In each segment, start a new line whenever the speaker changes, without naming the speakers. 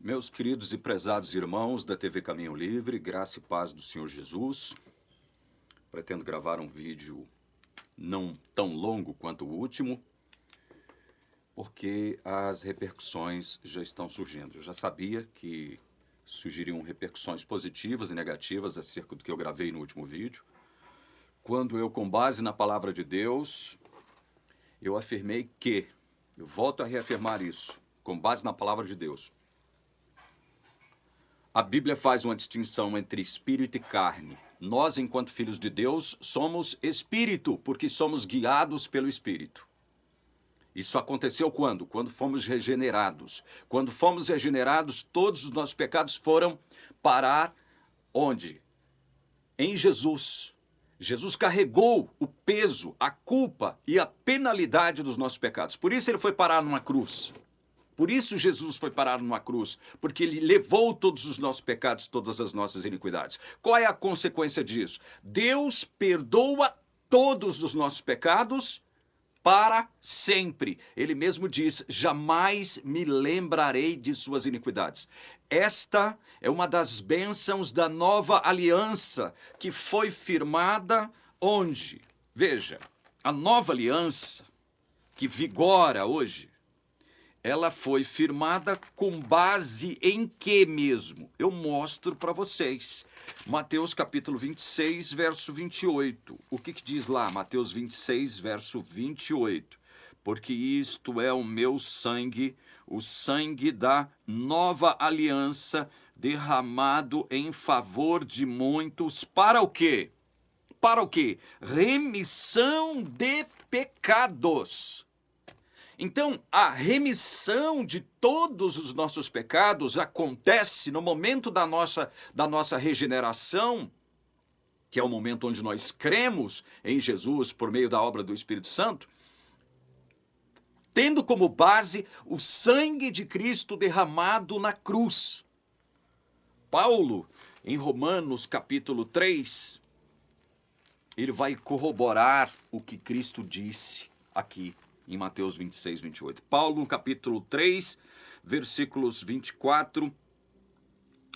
Meus queridos e prezados irmãos da TV Caminho Livre, graça e paz do Senhor Jesus. Pretendo gravar um vídeo não tão longo quanto o último, porque as repercussões já estão surgindo. Eu já sabia que surgiriam repercussões positivas e negativas acerca do que eu gravei no último vídeo, quando eu, com base na palavra de Deus, eu afirmei que, eu volto a reafirmar isso, com base na palavra de Deus, a Bíblia faz uma distinção entre espírito e carne. Nós, enquanto filhos de Deus, somos espírito, porque somos guiados pelo Espírito. Isso aconteceu quando? Quando fomos regenerados. Quando fomos regenerados, todos os nossos pecados foram parar onde? Em Jesus. Jesus carregou o peso, a culpa e a penalidade dos nossos pecados. Por isso ele foi parar numa cruz. Por isso Jesus foi parar numa cruz, porque ele levou todos os nossos pecados, todas as nossas iniquidades. Qual é a consequência disso? Deus perdoa todos os nossos pecados para sempre. Ele mesmo diz, jamais me lembrarei de suas iniquidades. Esta é uma das bênçãos da nova aliança que foi firmada onde? Veja, a nova aliança que vigora hoje, ela foi firmada com base em que mesmo? Eu mostro para vocês. Mateus capítulo 26, verso 28. O que diz lá? Mateus 26, verso 28. Porque isto é o meu sangue, o sangue da nova aliança, derramado em favor de muitos. Para o quê? Para o quê? Remissão de pecados. Então, a remissão de todos os nossos pecados acontece no momento da nossa regeneração, que é o momento onde nós cremos em Jesus por meio da obra do Espírito Santo, tendo como base o sangue de Cristo derramado na cruz. Paulo, em Romanos capítulo 3, ele vai corroborar o que Cristo disse aqui em Mateus 26, 28. Paulo, no capítulo 3, versículos 24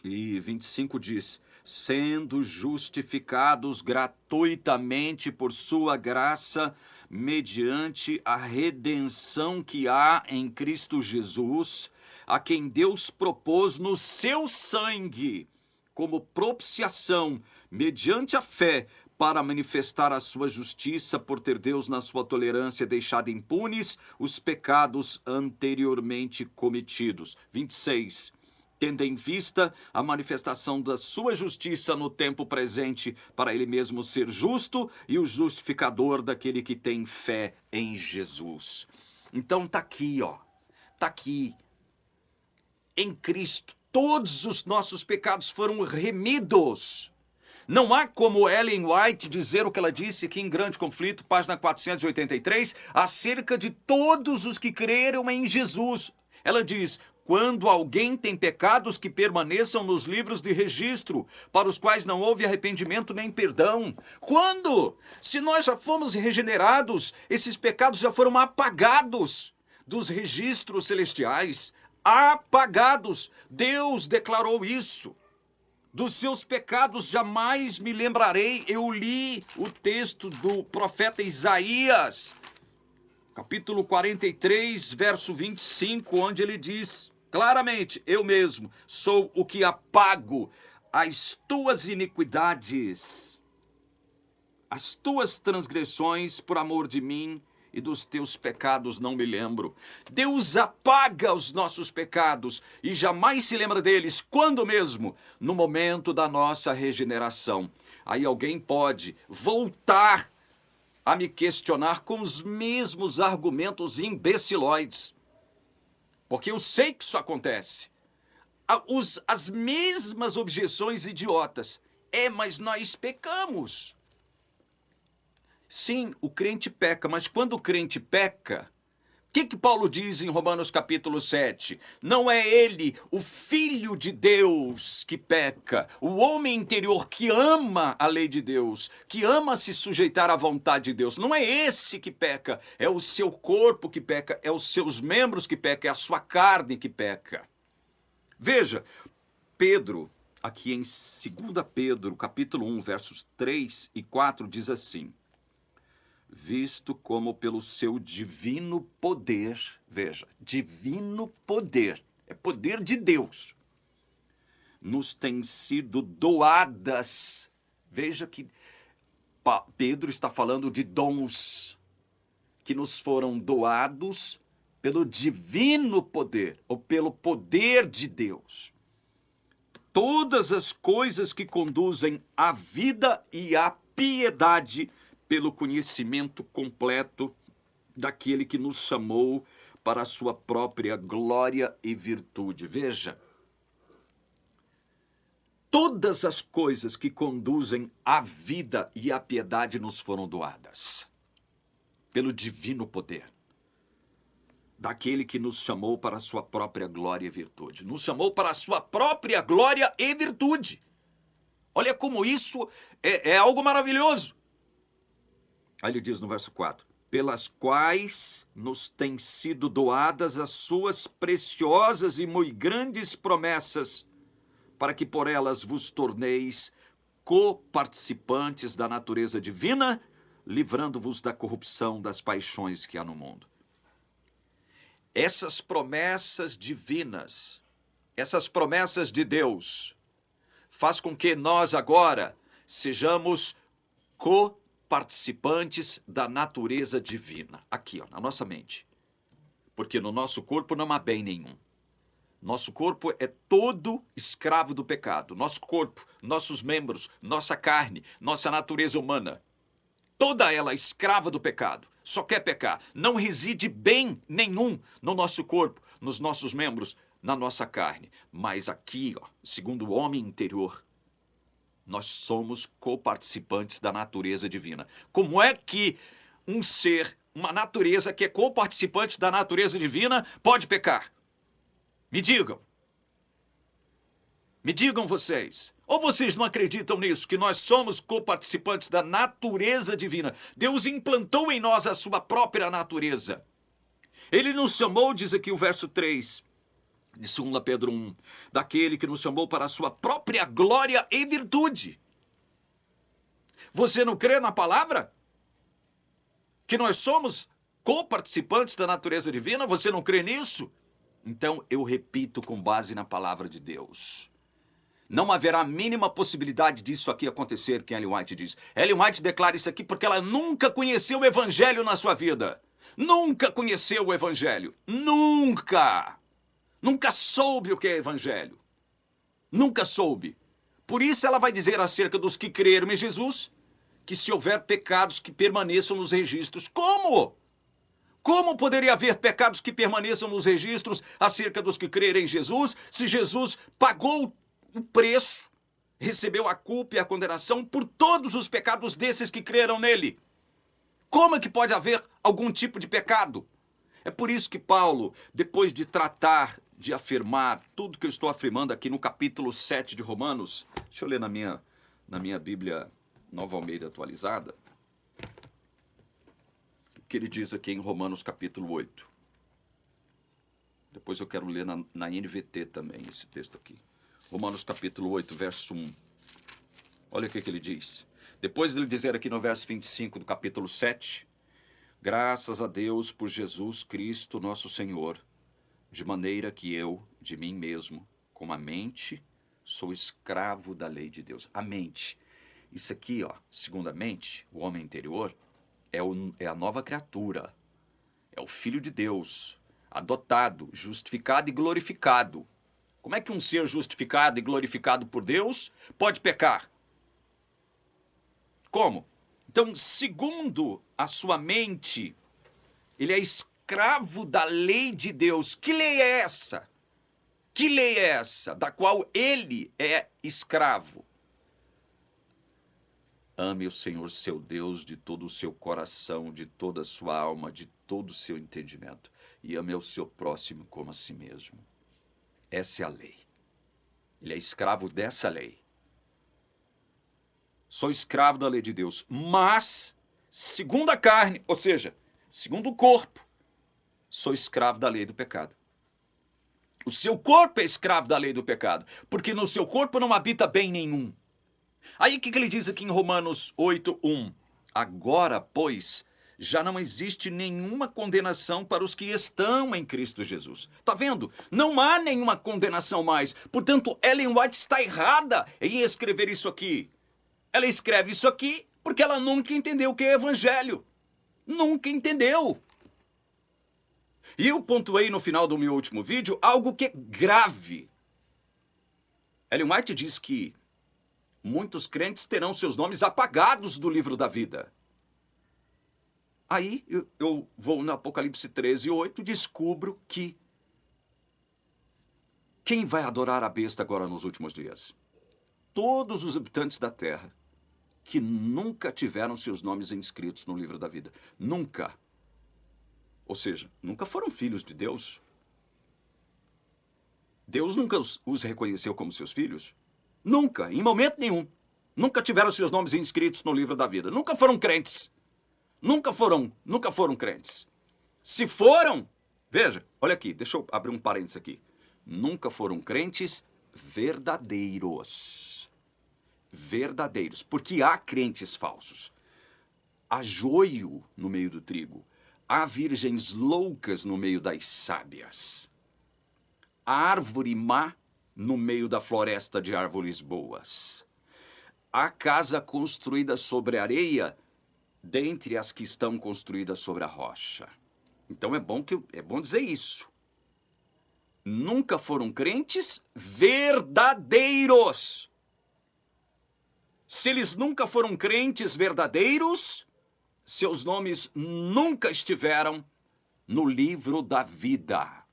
e 25 diz, sendo justificados gratuitamente por sua graça, mediante a redenção que há em Cristo Jesus, a quem Deus propôs no seu sangue, como propiciação, mediante a fé, para manifestar a sua justiça, por ter Deus na sua tolerância deixado impunes os pecados anteriormente cometidos. 26. Tendo em vista a manifestação da sua justiça no tempo presente, para ele mesmo ser justo e o justificador daquele que tem fé em Jesus. Então tá aqui, ó. Tá aqui. Em Cristo, todos os nossos pecados foram remidos. Não há como Ellen White dizer o que ela disse aqui em Grande Conflito, página 483, acerca de todos os que creram em Jesus. Ela diz, quando alguém tem pecados que permaneçam nos livros de registro, para os quais não houve arrependimento nem perdão. Quando? Se nós já fomos regenerados, esses pecados já foram apagados dos registros celestiais. Apagados. Deus declarou isso. Dos seus pecados jamais me lembrarei. Eu li o texto do profeta Isaías, capítulo 43, verso 25, onde ele diz claramente, eu mesmo sou o que apago as tuas iniquidades, as tuas transgressões por amor de mim, e dos teus pecados não me lembro. Deus apaga os nossos pecados e jamais se lembra deles. Quando mesmo? No momento da nossa regeneração. Aí alguém pode voltar a me questionar com os mesmos argumentos imbecilóides. Porque eu sei que isso acontece. As mesmas objeções idiotas. Mas nós pecamos. Sim, o crente peca, mas quando o crente peca, o que Paulo diz em Romanos capítulo 7? Não é ele, o Filho de Deus, que peca, o homem interior que ama a lei de Deus, que ama se sujeitar à vontade de Deus. Não é esse que peca, é o seu corpo que peca, é os seus membros que peca, é a sua carne que peca. Veja, Pedro, aqui em 2 Pedro, capítulo 1, versos 3 e 4, diz assim: visto como pelo seu divino poder, veja, divino poder, é poder de Deus, nos têm sido doadas. Veja que Pedro está falando de dons que nos foram doados pelo divino poder, ou pelo poder de Deus. Todas as coisas que conduzem à vida e à piedade pelo conhecimento completo daquele que nos chamou para a sua própria glória e virtude. Veja, todas as coisas que conduzem à vida e à piedade nos foram doadas pelo divino poder daquele que nos chamou para a sua própria glória e virtude. Nos chamou para a sua própria glória e virtude. Olha como isso é algo maravilhoso. Aí ele diz no verso 4, pelas quais nos têm sido doadas as suas preciosas e muito grandes promessas, para que por elas vos torneis coparticipantes da natureza divina, livrando-vos da corrupção das paixões que há no mundo. Essas promessas divinas, essas promessas de Deus, faz com que nós agora sejamos coparticipantes da natureza divina. Aqui, ó, na nossa mente. Porque no nosso corpo não há bem nenhum. Nosso corpo é todo escravo do pecado. Nosso corpo, nossos membros, nossa carne, nossa natureza humana, toda ela escrava do pecado. Só quer pecar. Não reside bem nenhum no nosso corpo, nos nossos membros, na nossa carne. Mas aqui, ó, segundo o homem interior, nós somos coparticipantes da natureza divina. Como é que um ser, uma natureza que é coparticipante da natureza divina, pode pecar? Me digam. Me digam vocês. Ou vocês não acreditam nisso, que nós somos coparticipantes da natureza divina? Deus implantou em nós a sua própria natureza. Ele nos chamou, diz aqui o verso 3 de 2 Pedro 1, daquele que nos chamou para a sua própria glória e virtude. Você não crê na palavra? Que nós somos coparticipantes da natureza divina? Você não crê nisso? Então eu repito com base na palavra de Deus. Não haverá a mínima possibilidade disso aqui acontecer, que Ellen White diz. Ellen White declara isso aqui porque ela nunca conheceu o evangelho na sua vida. Nunca conheceu o evangelho. Nunca. Nunca soube o que é evangelho. Nunca soube. Por isso ela vai dizer acerca dos que creram em Jesus, que se houver pecados que permaneçam nos registros. Como? Como poderia haver pecados que permaneçam nos registros acerca dos que crerem em Jesus, se Jesus pagou o preço, recebeu a culpa e a condenação por todos os pecados desses que creram nele? Como é que pode haver algum tipo de pecado? É por isso que Paulo, depois de tratar de afirmar tudo que eu estou afirmando aqui no capítulo 7 de Romanos, deixa eu ler na minha Bíblia Nova Almeida atualizada, o que ele diz aqui em Romanos capítulo 8. Depois eu quero ler na NVT também esse texto aqui. Romanos capítulo 8, verso 1. Olha o que ele diz. Depois de ele dizer aqui no verso 25 do capítulo 7, graças a Deus por Jesus Cristo nosso Senhor, de maneira que eu, de mim mesmo, com a mente, sou escravo da lei de Deus. A mente. Isso aqui, ó, segundo a mente, o homem interior, é a nova criatura. É o Filho de Deus, adotado, justificado e glorificado. Como é que um ser justificado e glorificado por Deus pode pecar? Como? Então, segundo a sua mente, ele é escravo da lei de Deus. Que lei é essa? Que lei é essa da qual ele é escravo? Ame o Senhor seu Deus de todo o seu coração, de toda a sua alma, de todo o seu entendimento. E ame ao seu próximo como a si mesmo. Essa é a lei. Ele é escravo dessa lei. Sou escravo da lei de Deus. Mas, segundo a carne, ou seja, segundo o corpo, sou escravo da lei do pecado. O seu corpo é escravo da lei do pecado, porque no seu corpo não habita bem nenhum. Aí o que ele diz aqui em Romanos 8:1? Agora, pois, já não existe nenhuma condenação para os que estão em Cristo Jesus. Tá vendo? Não há nenhuma condenação mais. Portanto, Ellen White está errada em escrever isso aqui. Ela escreve isso aqui porque ela nunca entendeu o que é evangelho. Nunca entendeu. E eu pontuei no final do meu último vídeo algo que é grave. Ellen White diz que muitos crentes terão seus nomes apagados do livro da vida. Aí eu vou no Apocalipse 13:8 e descubro que quem vai adorar a besta agora nos últimos dias? Todos os habitantes da terra que nunca tiveram seus nomes inscritos no livro da vida. Nunca. Ou seja, nunca foram filhos de Deus. Deus nunca os reconheceu como seus filhos. Nunca, em momento nenhum. Nunca tiveram seus nomes inscritos no livro da vida. Nunca foram crentes. Nunca foram crentes. Se foram, veja, olha aqui, deixa eu abrir um parênteses aqui. Nunca foram crentes verdadeiros. Verdadeiros, porque há crentes falsos. Há joio no meio do trigo. Há virgens loucas no meio das sábias. Há árvore má no meio da floresta de árvores boas. Há casa construída sobre areia dentre as que estão construídas sobre a rocha. Então é bom dizer isso. Nunca foram crentes verdadeiros. Se eles nunca foram crentes verdadeiros, seus nomes nunca estiveram no livro da vida.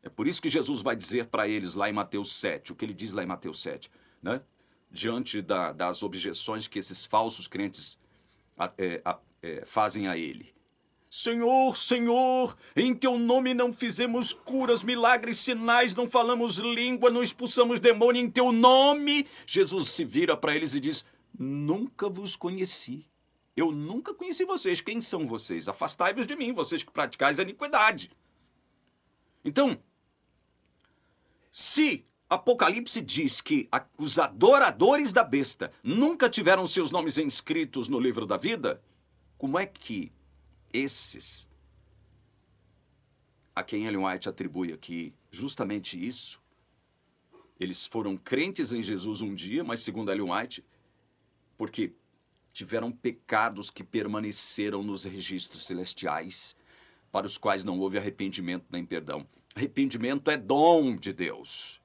É por isso que Jesus vai dizer para eles lá em Mateus 7, o que ele diz lá em Mateus 7, né? Diante das objeções que esses falsos crentes fazem a ele. Senhor, Senhor, em teu nome não fizemos curas, milagres, sinais, não falamos língua, não expulsamos demônio em teu nome. Jesus se vira para eles e diz, nunca vos conheci. Eu nunca conheci vocês. Quem são vocês? Afastai-vos de mim, vocês que praticais a iniquidade. Então, se Apocalipse diz que os adoradores da besta nunca tiveram seus nomes inscritos no livro da vida, como é que esses, a quem Ellen White atribui aqui justamente isso, eles foram crentes em Jesus um dia, mas segundo Ellen White, porque tiveram pecados que permaneceram nos registros celestiais, para os quais não houve arrependimento nem perdão. Arrependimento é dom de Deus.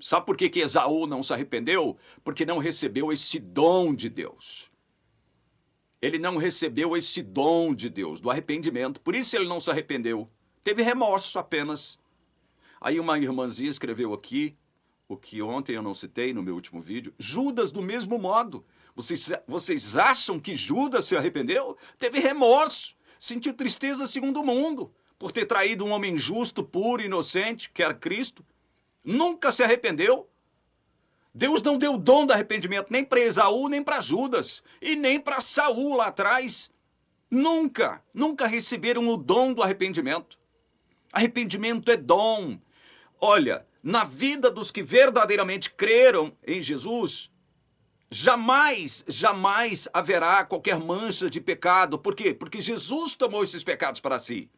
Sabe por que Esaú não se arrependeu? Porque não recebeu esse dom de Deus. Ele não recebeu esse dom de Deus, do arrependimento. Por isso ele não se arrependeu. Teve remorso apenas. Aí uma irmãzinha escreveu aqui, o que ontem eu não citei no meu último vídeo, Judas do mesmo modo. Vocês acham que Judas se arrependeu? Teve remorso, sentiu tristeza segundo o mundo, por ter traído um homem justo, puro, inocente, que era Cristo. Nunca se arrependeu. Deus não deu o dom do arrependimento nem para Esaú, nem para Judas, e nem para Saul lá atrás. Nunca receberam o dom do arrependimento. Arrependimento é dom. Olha, na vida dos que verdadeiramente creram em Jesus, jamais haverá qualquer mancha de pecado. Por quê? Porque Jesus tomou esses pecados para si.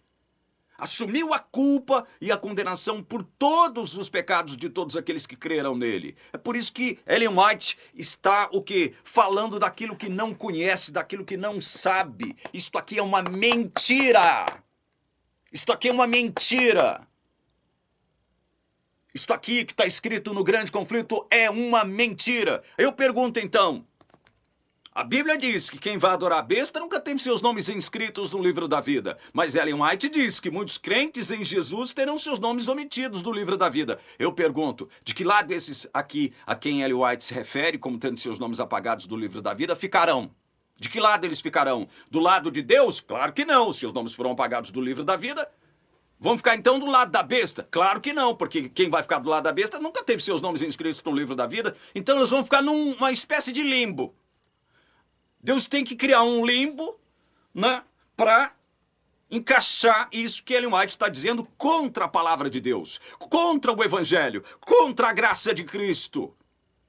Assumiu a culpa e a condenação por todos os pecados de todos aqueles que creram nele. É por isso que Ellen White está o quê? Falando daquilo que não conhece, daquilo que não sabe. Isto aqui é uma mentira. Isto aqui é uma mentira. Isto aqui que está escrito no Grande Conflito é uma mentira. Eu pergunto então, a Bíblia diz que quem vai adorar a besta nunca teve seus nomes inscritos no livro da vida. Mas Ellen White diz que muitos crentes em Jesus terão seus nomes omitidos do livro da vida. Eu pergunto, de que lado esses aqui, a quem Ellen White se refere como tendo seus nomes apagados do livro da vida, ficarão? De que lado eles ficarão? Do lado de Deus? Claro que não. Se os nomes foram apagados do livro da vida, vão ficar então do lado da besta? Claro que não, porque quem vai ficar do lado da besta nunca teve seus nomes inscritos no livro da vida. Então eles vão ficar numa espécie de limbo. Deus tem que criar um limbo, né, para encaixar isso que Ellen White está dizendo contra a palavra de Deus, contra o Evangelho, contra a graça de Cristo.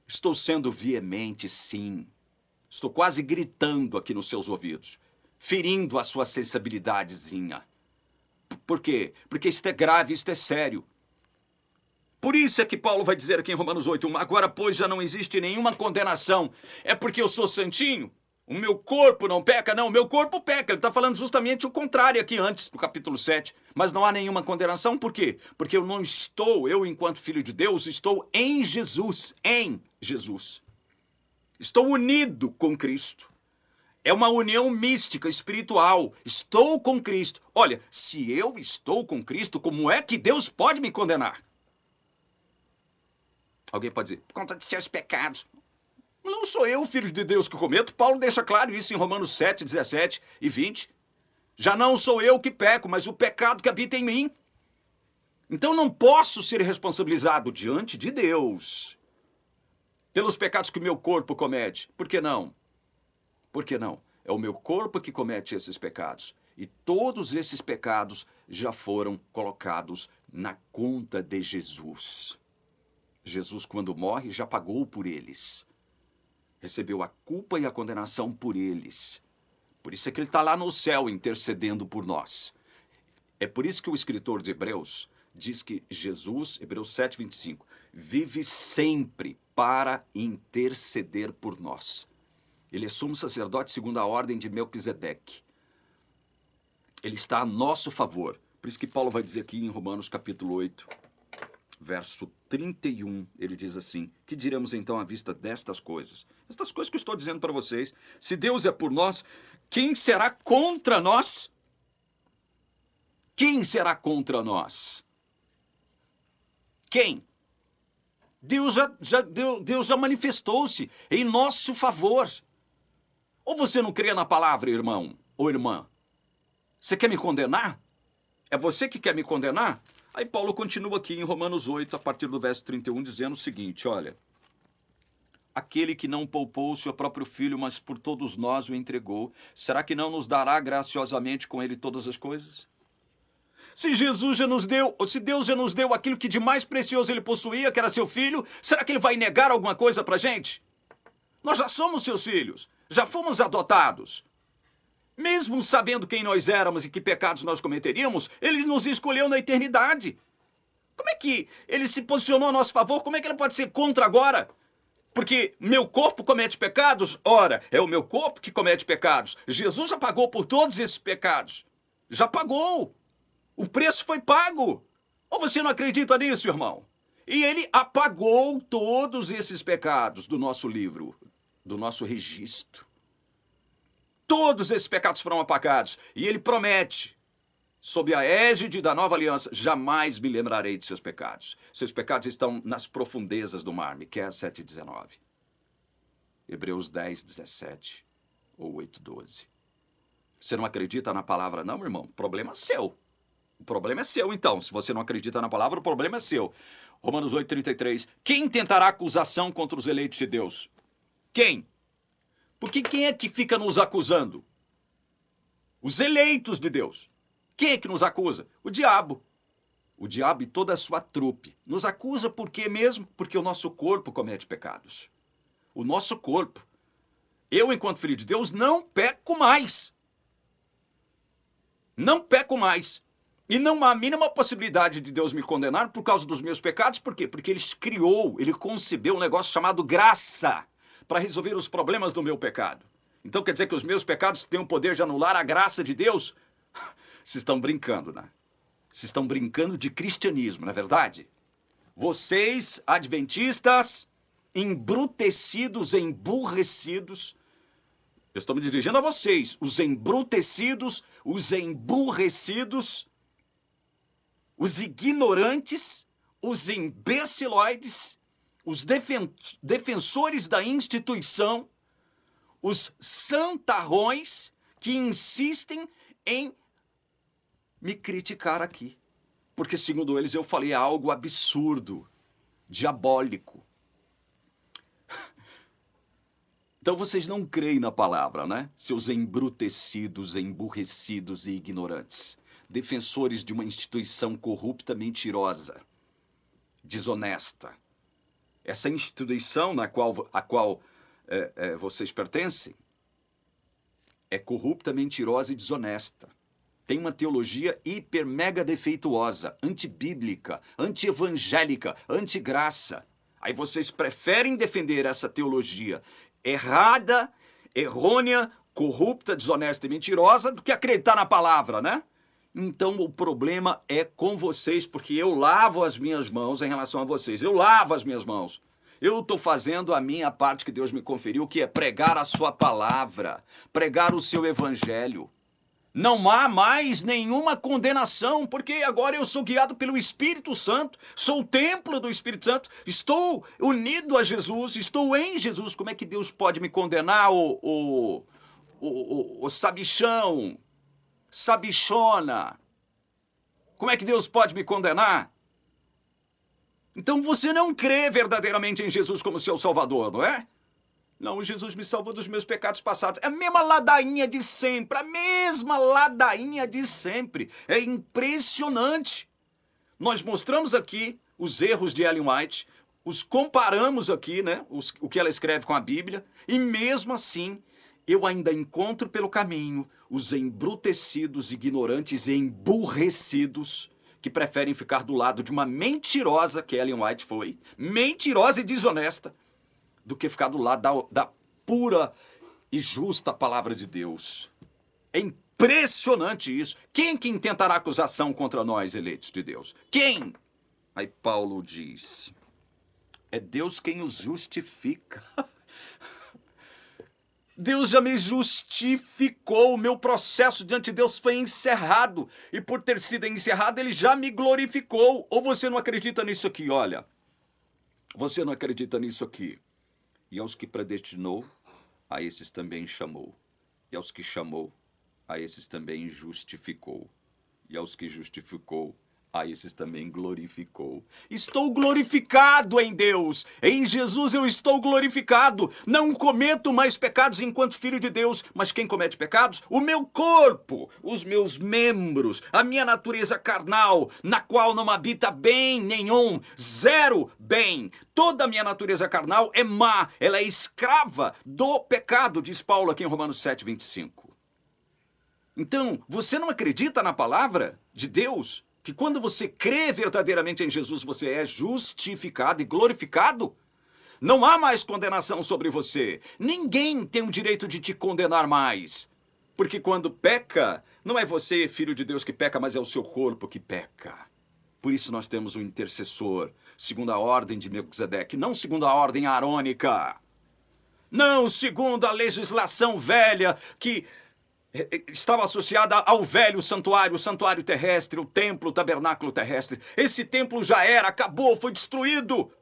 Estou sendo veemente, sim. Estou quase gritando aqui nos seus ouvidos, ferindo a sua sensibilidadezinha. Por quê? Porque isto é grave, isto é sério. Por isso é que Paulo vai dizer aqui em Romanos 8:1, agora, pois, já não existe nenhuma condenação. É porque eu sou santinho? O meu corpo não peca? Não, o meu corpo peca. Ele está falando justamente o contrário aqui antes, do capítulo 7. Mas não há nenhuma condenação, por quê? Porque eu não estou, eu enquanto filho de Deus, estou em Jesus, em Jesus. Estou unido com Cristo. É uma união mística, espiritual. Estou com Cristo. Olha, se eu estou com Cristo, como é que Deus pode me condenar? Alguém pode dizer, por conta de seus pecados. Não sou eu, filho de Deus, que cometo. Paulo deixa claro isso em Romanos 7, 17 e 20. Já não sou eu que peco, mas o pecado que habita em mim. Então não posso ser responsabilizado diante de Deus pelos pecados que o meu corpo comete. Por que não? Por que não? É o meu corpo que comete esses pecados. E todos esses pecados já foram colocados na conta de Jesus. Jesus, quando morre, já pagou por eles. Recebeu a culpa e a condenação por eles. Por isso é que ele está lá no céu intercedendo por nós. É por isso que o escritor de Hebreus diz que Jesus, Hebreus 7, 25, vive sempre para interceder por nós. Ele é sumo sacerdote segundo a ordem de Melquisedeque. Ele está a nosso favor. Por isso que Paulo vai dizer aqui em Romanos capítulo 8, verso 31, ele diz assim, que diremos então à vista destas coisas? Estas coisas que eu estou dizendo para vocês. Se Deus é por nós, quem será contra nós? Quem será contra nós? Quem? Deus já manifestou-se em nosso favor. Ou você não crê na palavra, irmão ou irmã? Você quer me condenar? É você que quer me condenar? Aí Paulo continua aqui em Romanos 8, a partir do verso 31, dizendo o seguinte, olha. Aquele que não poupou o seu próprio filho, mas por todos nós o entregou, será que não nos dará graciosamente com ele todas as coisas? Se Jesus já nos deu, ou se Deus já nos deu aquilo que de mais precioso ele possuía, que era seu filho, será que ele vai negar alguma coisa pra gente? Nós já somos seus filhos, já fomos adotados. Mesmo sabendo quem nós éramos e que pecados nós cometeríamos, ele nos escolheu na eternidade. Como é que ele se posicionou a nosso favor? Como é que ele pode ser contra agora? Porque meu corpo comete pecados? Ora, é o meu corpo que comete pecados. Jesus já pagou por todos esses pecados. Já pagou. O preço foi pago. Ou você não acredita nisso, irmão? E ele apagou todos esses pecados do nosso livro, do nosso registro. Todos esses pecados foram apagados. E ele promete, sob a égide da nova aliança, jamais me lembrarei de seus pecados. Seus pecados estão nas profundezas do mar. Miqueias 7:19. Hebreus 10:17 ou 8:12. Você não acredita na palavra não, meu irmão? O problema é seu. O problema é seu, então. Se você não acredita na palavra, o problema é seu. Romanos 8:33. Quem tentará acusação contra os eleitos de Deus? Quem? Porque quem é que fica nos acusando? Os eleitos de Deus. Quem é que nos acusa? O diabo. O diabo e toda a sua trupe. Nos acusa por quê mesmo? Porque o nosso corpo comete pecados. O nosso corpo. Eu, enquanto filho de Deus, não peco mais. Não peco mais. E não há a mínima possibilidade de Deus me condenar por causa dos meus pecados. Por quê? Porque ele criou, ele concebeu um negócio chamado graça para resolver os problemas do meu pecado. Então quer dizer que os meus pecados têm o poder de anular a graça de Deus? Vocês estão brincando, né? Vocês estão brincando de cristianismo, não é verdade? Vocês, adventistas, embrutecidos, emburrecidos, eu estou me dirigindo a vocês, os embrutecidos, os emburrecidos, os ignorantes, os imbeciloides, os defensores da instituição, os santarrões que insistem em me criticar aqui. Porque, segundo eles, eu falei algo absurdo, diabólico. Então vocês não creem na palavra, né? Seus embrutecidos, emburrecidos e ignorantes. Defensores de uma instituição corrupta, mentirosa, desonesta. Essa instituição a qual vocês pertencem é corrupta, mentirosa e desonesta. Tem uma teologia hiper mega defeituosa, antibíblica, antievangélica, antigraça. Aí vocês preferem defender essa teologia errada, errônea, corrupta, desonesta e mentirosa do que acreditar na palavra, né? Então o problema é com vocês, porque eu lavo as minhas mãos em relação a vocês. Eu lavo as minhas mãos. Eu estou fazendo a minha parte que Deus me conferiu, que é pregar a sua palavra, pregar o seu evangelho. Não há mais nenhuma condenação, porque agora eu sou guiado pelo Espírito Santo, sou o templo do Espírito Santo, estou unido a Jesus, estou em Jesus. Como é que Deus pode me condenar, o sabichão, sabichona? Como é que Deus pode me condenar? Então você não crê verdadeiramente em Jesus como seu Salvador, não é? Não, Jesus me salvou dos meus pecados passados. É a mesma ladainha de sempre, a mesma ladainha de sempre. É impressionante. Nós mostramos aqui os erros de Ellen White, os comparamos aqui, né, o que ela escreve com a Bíblia, e mesmo assim eu ainda encontro pelo caminho os embrutecidos, ignorantes e emburrecidos que preferem ficar do lado de uma mentirosa, que Ellen White foi, mentirosa e desonesta, do que ficar do lado da pura e justa palavra de Deus. É impressionante isso. Quem que intentará acusação contra nós, eleitos de Deus? Quem? Aí Paulo diz, é Deus quem os justifica. Deus já me justificou, o meu processo diante de Deus foi encerrado. E por ter sido encerrado, Ele já me glorificou. Ou você não acredita nisso aqui? Olha, você não acredita nisso aqui. E aos que predestinou, a esses também chamou. E aos que chamou, a esses também justificou. E aos que justificou, a esses também glorificou. Estou glorificado em Deus. Em Jesus eu estou glorificado. Não cometo mais pecados enquanto filho de Deus. Mas quem comete pecados? O meu corpo, os meus membros, a minha natureza carnal, na qual não habita bem nenhum, zero bem. Toda a minha natureza carnal é má, ela é escrava do pecado, diz Paulo aqui em Romanos 7, 25. Então, você não acredita na palavra de Deus? Que quando você crê verdadeiramente em Jesus, você é justificado e glorificado? Não há mais condenação sobre você. Ninguém tem o direito de te condenar mais. Porque quando peca, não é você, filho de Deus, que peca, mas é o seu corpo que peca. Por isso nós temos um intercessor, segundo a ordem de Melquisedeque, não segundo a ordem arônica. Não segundo a legislação velha que estava associada ao velho santuário, o santuário terrestre, o templo, o tabernáculo terrestre. Esse templo já era, acabou, foi destruído.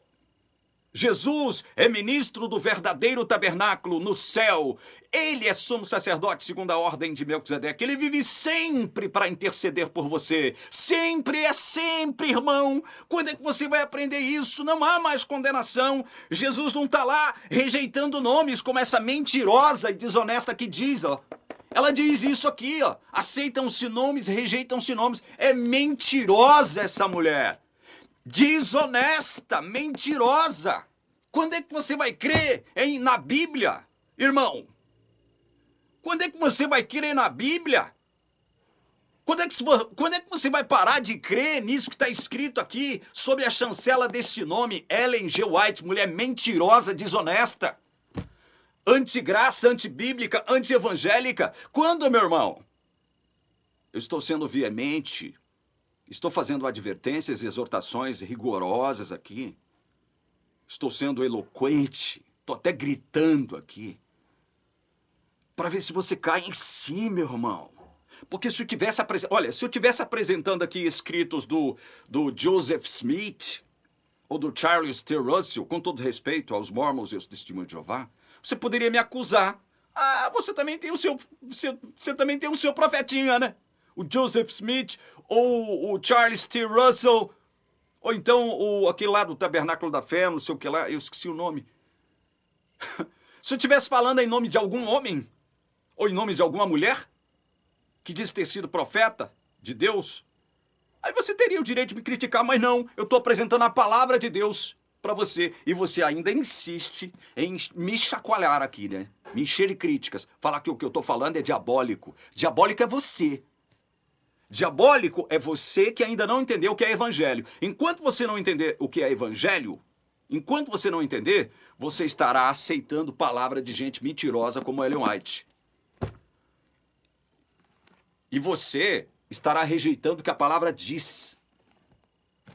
Jesus é ministro do verdadeiro tabernáculo no céu. Ele é sumo sacerdote segundo a ordem de Melquisedeque. Ele vive sempre para interceder por você. Sempre, é sempre, irmão. Quando é que você vai aprender isso? Não há mais condenação. Jesus não está lá rejeitando nomes como essa mentirosa e desonesta que diz, ó. Ela diz isso aqui, ó. Aceitam-se nomes, rejeitam-se nomes. É mentirosa essa mulher. Desonesta, mentirosa. Quando é que você vai crer na Bíblia, irmão? Quando é que você vai crer na Bíblia? Quando é que você vai parar de crer nisso que está escrito aqui sobre a chancela desse nome, Ellen G. White, mulher mentirosa, desonesta? Antigraça, antibíblica, antievangélica. Quando, meu irmão? Eu estou sendo veemente, estou fazendo advertências e exortações rigorosas aqui. Estou sendo eloquente, estou até gritando aqui. Para ver se você cai em si, meu irmão. Porque se eu tivesse apresentando aqui escritos do Joseph Smith ou do Charles T. Russell, com todo respeito aos Mormons e aos Testemunhos de Jeová, você poderia me acusar. Ah, você também tem o seu profetinha, né? O Joseph Smith ou o Charles T. Russell, ou então aquele lá do Tabernáculo da Fé, não sei o que lá, eu esqueci o nome. Se eu estivesse falando em nome de algum homem, ou em nome de alguma mulher, que diz ter sido profeta de Deus, aí você teria o direito de me criticar, mas não, eu estou apresentando a palavra de Deus para você, e você ainda insiste em me chacoalhar aqui, né? Me encher de críticas, falar que o que eu estou falando é diabólico. Diabólico é você. Diabólico é você que ainda não entendeu o que é evangelho. Enquanto você não entender o que é evangelho, enquanto você não entender, você estará aceitando palavra de gente mentirosa como Ellen White. E você estará rejeitando o que a palavra diz.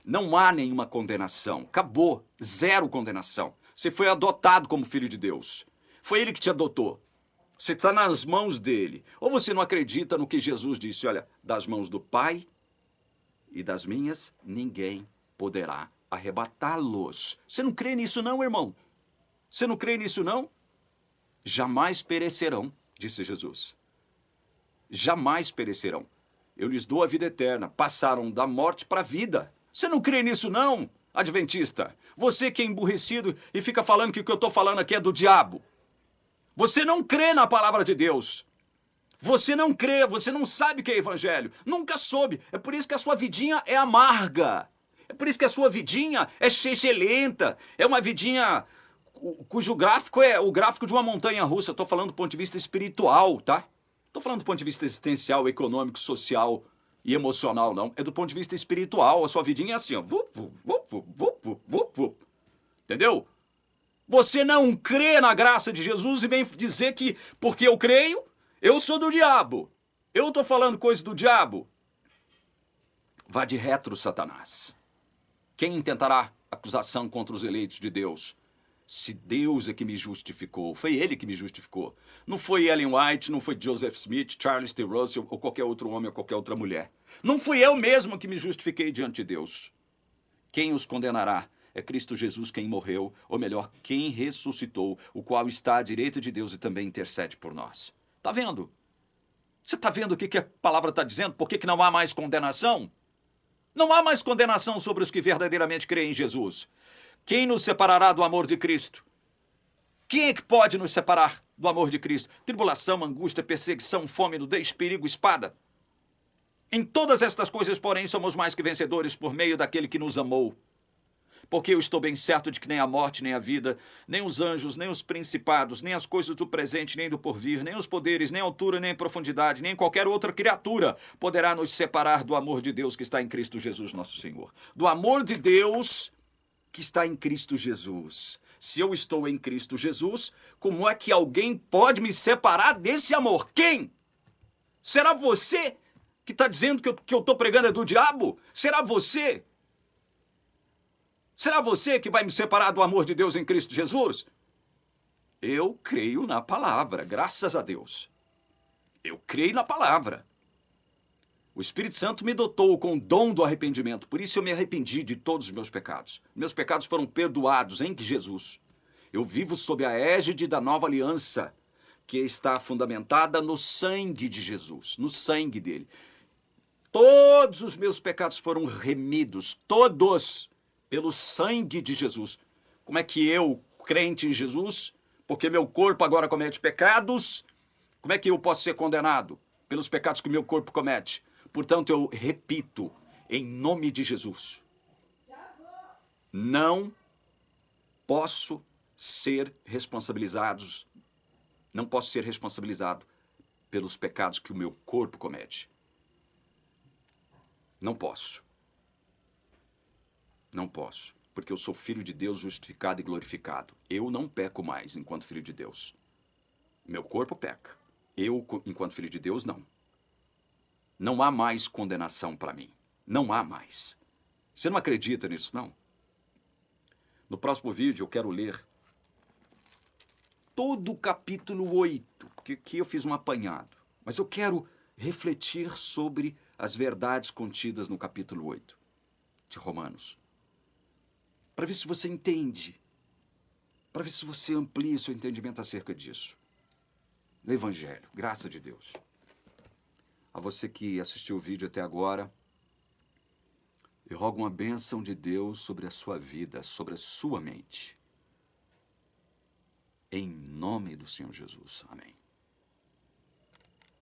Não há nenhuma condenação. Acabou. Zero condenação. Você foi adotado como filho de Deus. Foi Ele que te adotou. Você está nas mãos dele. Ou você não acredita no que Jesus disse? Olha, das mãos do Pai e das minhas, ninguém poderá arrebatá-los. Você não crê nisso não, irmão? Você não crê nisso não? Jamais perecerão, disse Jesus. Jamais perecerão. Eu lhes dou a vida eterna. Passaram da morte para a vida. Você não crê nisso não, adventista? Você que é emburrecido e fica falando que o que eu estou falando aqui é do diabo. Você não crê na palavra de Deus. Você não crê, você não sabe o que é evangelho. Nunca soube. É por isso que a sua vidinha é amarga. É por isso que a sua vidinha é lenta. É uma vidinha cujo gráfico é o gráfico de uma montanha russa. Estou falando do ponto de vista espiritual, tá? Estou falando do ponto de vista existencial, econômico, social e emocional, não. É do ponto de vista espiritual. A sua vidinha é assim, ó. Vup, vup, vup, vup, vup, vup, vup. Entendeu? Você não crê na graça de Jesus e vem dizer que, porque eu creio, eu sou do diabo. Eu estou falando coisa do diabo. Vá de retro, Satanás. Quem intentará acusação contra os eleitos de Deus? Se Deus é que me justificou, foi Ele que me justificou. Não foi Ellen White, não foi Joseph Smith, Charles T. Russell ou qualquer outro homem ou qualquer outra mulher. Não fui eu mesmo que me justifiquei diante de Deus. Quem os condenará? É Cristo Jesus quem morreu, ou melhor, quem ressuscitou, o qual está à direita de Deus e também intercede por nós. Tá vendo? Você está vendo o que a palavra está dizendo? Por que não há mais condenação? Não há mais condenação sobre os que verdadeiramente creem em Jesus. Quem nos separará do amor de Cristo? Quem é que pode nos separar do amor de Cristo? Tribulação, angústia, perseguição, fome, nudez, perigo, espada. Em todas estas coisas, porém, somos mais que vencedores por meio daquele que nos amou. Porque eu estou bem certo de que nem a morte, nem a vida, nem os anjos, nem os principados, nem as coisas do presente, nem do porvir, nem os poderes, nem a altura, nem a profundidade, nem qualquer outra criatura poderá nos separar do amor de Deus que está em Cristo Jesus, nosso Senhor. Do amor de Deus que está em Cristo Jesus. Se eu estou em Cristo Jesus, como é que alguém pode me separar desse amor? Quem? Será você que está dizendo que eu estou pregando é do diabo? Será você? Será você que vai me separar do amor de Deus em Cristo Jesus? Eu creio na palavra, graças a Deus. Eu creio na palavra. O Espírito Santo me dotou com o dom do arrependimento, por isso eu me arrependi de todos os meus pecados. Meus pecados foram perdoados em Jesus. Eu vivo sob a égide da nova aliança, que está fundamentada no sangue de Jesus, no sangue dele. Todos os meus pecados foram remidos, todos, pelo sangue de Jesus. Como é que eu, crente em Jesus, porque meu corpo agora comete pecados, como é que eu posso ser condenado pelos pecados que meu corpo comete? Portanto, eu repito, em nome de Jesus, não posso ser não posso ser responsabilizado pelos pecados que o meu corpo comete. Não posso. Não posso, porque eu sou filho de Deus justificado e glorificado. Eu não peco mais enquanto filho de Deus. Meu corpo peca. Eu, enquanto filho de Deus, não. Não há mais condenação para mim. Não há mais. Você não acredita nisso, não? No próximo vídeo eu quero ler todo o capítulo 8, porque aqui eu fiz um apanhado. Mas eu quero refletir sobre as verdades contidas no capítulo 8 de Romanos. Para ver se você entende. Para ver se você amplia o seu entendimento acerca disso. No Evangelho, graça de Deus. A você que assistiu o vídeo até agora, eu rogo uma bênção de Deus sobre a sua vida, sobre a sua mente. em nome do Senhor Jesus. Amém.